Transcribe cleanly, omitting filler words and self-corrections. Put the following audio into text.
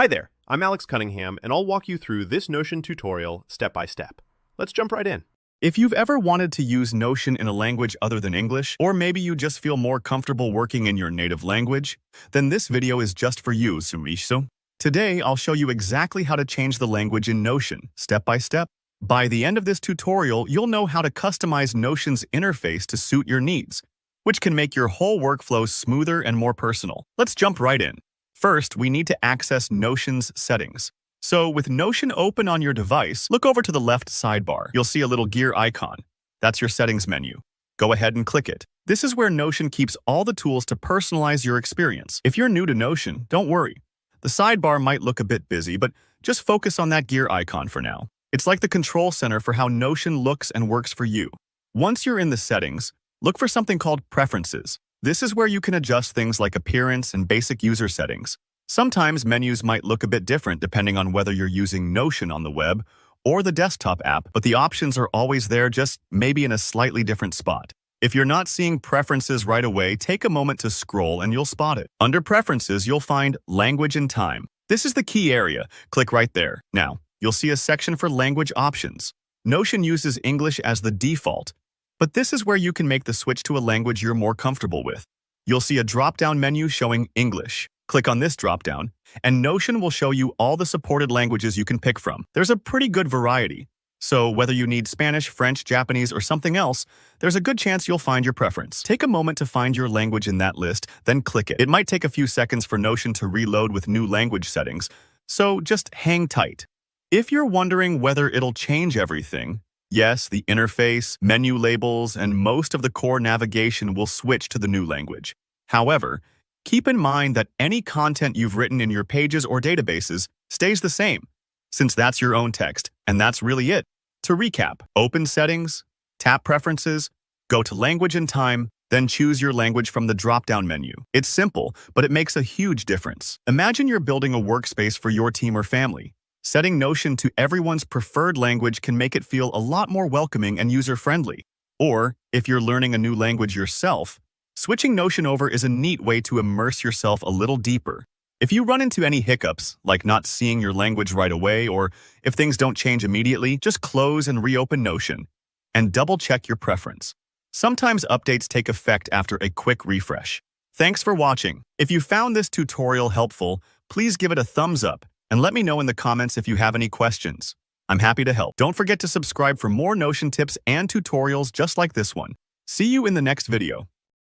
Hi there, I'm Alex Cunningham, and I'll walk you through this Notion tutorial step by step. Let's jump right in. If you've ever wanted to use Notion in a language other than English, or maybe you just feel more comfortable working in your native language, then this video is just for you, Sumisho. Today, I'll show you exactly how to change the language in Notion, step by step. By the end of this tutorial, you'll know how to customize Notion's interface to suit your needs, which can make your whole workflow smoother and more personal. Let's jump right in. First, we need to access Notion's settings. So with Notion open on your device, look over to the left sidebar. You'll see a little gear icon. That's your settings menu. Go ahead and click it. This is where Notion keeps all the tools to personalize your experience. If you're new to Notion, don't worry. The sidebar might look a bit busy, but just focus on that gear icon for now. It's like the control center for how Notion looks and works for you. Once you're in the settings, look for something called Preferences. This is where you can adjust things like appearance and basic user settings. Sometimes menus might look a bit different depending on whether you're using Notion on the web or the desktop app, but the options are always there, just maybe in a slightly different spot. If you're not seeing preferences right away, take a moment to scroll and you'll spot it. Under Preferences, you'll find Language and Time. This is the key area. Click right there. Now, you'll see a section for language options. Notion uses English as the default, but this is where you can make the switch to a language you're more comfortable with. You'll see a drop-down menu showing English. Click on this drop-down, and Notion will show you all the supported languages you can pick from. There's a pretty good variety, so whether you need Spanish, French, Japanese, or something else, there's a good chance you'll find your preference. Take a moment to find your language in that list, then click it. It might take a few seconds for Notion to reload with new language settings, so just hang tight. If you're wondering whether it'll change everything, yes, the interface, menu labels, and most of the core navigation will switch to the new language. However, keep in mind that any content you've written in your pages or databases stays the same, since that's your own text, and that's really it. To recap, open Settings, tap Preferences, go to Language and Time, then choose your language from the drop-down menu. It's simple, but it makes a huge difference. Imagine you're building a workspace for your team or family. Setting Notion to everyone's preferred language can make it feel a lot more welcoming and user-friendly. Or, if you're learning a new language yourself, switching Notion over is a neat way to immerse yourself a little deeper. If you run into any hiccups, like not seeing your language right away, or if things don't change immediately, just close and reopen Notion, and double-check your preference. Sometimes updates take effect after a quick refresh. Thanks for watching. If you found this tutorial helpful, please give it a thumbs up, and let me know in the comments if you have any questions. I'm happy to help. Don't forget to subscribe for more Notion tips and tutorials just like this one. See you in the next video.